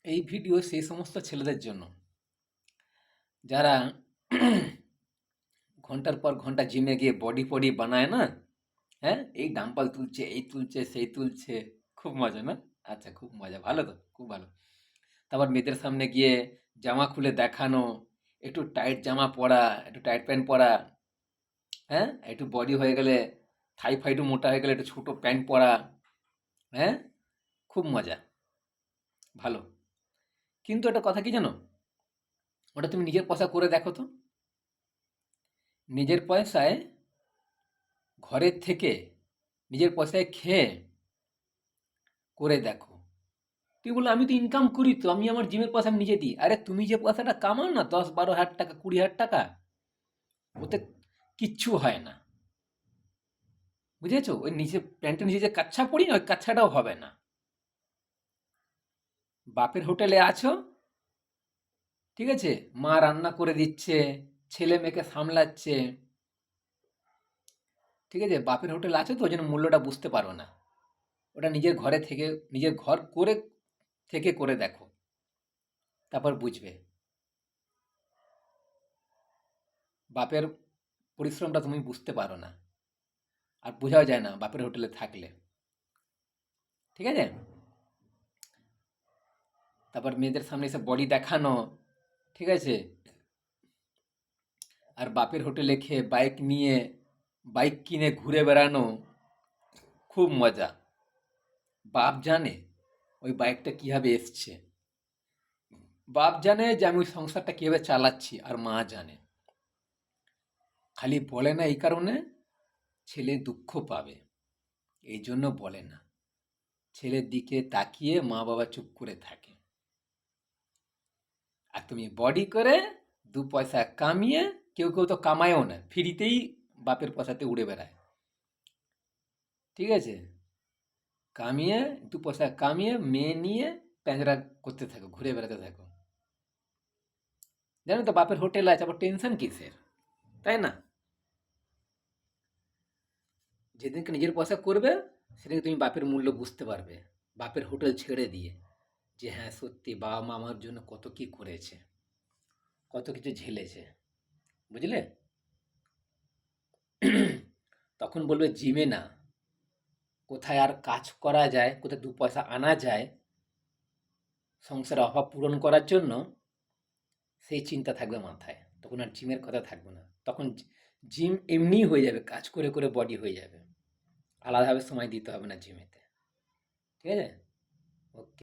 এই ভিডিও সেই সমস্ত ছেলেদের জন্য যারা ঘন্টার পর ঘন্টা জিমে গিয়ে বডি ফডি বানায় না। হ্যাঁ, এই ডাম্পাল তুলছে, এই তুলছে, সেই তুলছে। খুব মজা না? আচ্ছা, খুব মজা, ভালো তো, খুব ভালো। তারপর মেয়েদের সামনে গিয়ে জামা খুলে দেখানো, একটু টাইট জামা পরা, একটু টাইট প্যান্ট পরা। হ্যাঁ, একটু বডি হয়ে গেলে, থাই ফাইটু মোটা হয়ে গেলে একটু ছোট প্যান্ট পরা। হ্যাঁ, খুব মজা, ভালো। কিন্তু একটা কথা কি জানো, ওটা তুমি নিজের পয়সা করে দেখো তো। নিজের পয়সায়, ঘরের থেকে, নিজের পয়সায় খেয়ে করে দেখো। তুই বললো আমি তো ইনকাম করি, তো আমি আমার জিমের পয়সা আমি নিজে দিই। আরে তুমি যে পয়সাটা কামাও না, 10-12 হাজার টাকা, 20 হাজার টাকা, ওতে কিচ্ছু হয় না। বুঝেছো? ওই নিচে প্যান্টের নিচে যে কাচ্ছা পরি না, ওই কাচ্ছাটাও হবে না। বাপের হোটেলে আছো, ঠিক আছে, মা রান্না করে দিচ্ছে, ছেলে মেয়েকে সামলাচ্ছে, ঠিক আছে, বাপের হোটেলে আছো তো ওই জন্য মূল্যটা বুঝতে পারো না। ওটা নিজের ঘরে থেকে, নিজের ঘর করে থেকে করে দেখো, তারপর বুঝবে বাপের পরিশ্রমটা তুমি বুঝতে পারো না। আর বোঝাও যায় না বাপের হোটেলে থাকলে, ঠিক আছে। তারপর মেয়েদের সামনে এসে বডি দেখানো, ঠিক আছে, আর বাপের হোটেলে খেয়ে বাইক নিয়ে, বাইক কিনে ঘুরে বেড়ানো, খুব মজা। বাপ জানে ওই বাইকটা কিভাবে এসছে, বাপ জানে যে আমি ওই সংসারটা কিভাবে চালাচ্ছি, আর মা জানে। খালি বলে না এই কারণে, ছেলে দুঃখ পাবে, এই জন্য বলে না। ছেলের দিকে তাকিয়ে মা বাবা চুপ করে থাকে। আর তুমি বডি করে, দু পয়সা কামিয়ে, কেউ কেউ তো কামায়ও না, ফ্রিতেই বাপের পয়সাতে উড়ে বেড়ায়, ঠিক আছে, কামিয়ে, দু পয়সা কামিয়ে মেয়ে নিয়ে প্যাঁচড়া করতে থাকো, ঘুরে বেড়াতে থাকো। জানো তো বাপের হোটেল আছে, আবার টেনশন কিসের, তাই না? যেদিনকে নিজের পয়সা করবে, সেদিনকে তুমি বাপের মূল্য বুঝতে পারবে। বাপের হোটেল ছেড়ে দিয়ে, যে হ্যাঁ সত্যি বাবা মা আমার জন্য কত কি করেছে, কত কিছু ঝেলেছে, বুঝলে? তখন বলবে জিমে না, কোথায় আর কাজ করা যায়, কোথায় দু পয়সা আনা যায় সংসারের অভাব পূরণ করার জন্য, সেই চিন্তা থাকবে মাথায়। তখন আর জিমের কথা থাকবে না, তখন জিম এমনিই হয়ে যাবে, কাজ করে করে বডি হয়ে যাবে। আলাদাভাবে সময় দিতে হবে না জিমেতে, ঠিক আছে। ওকে।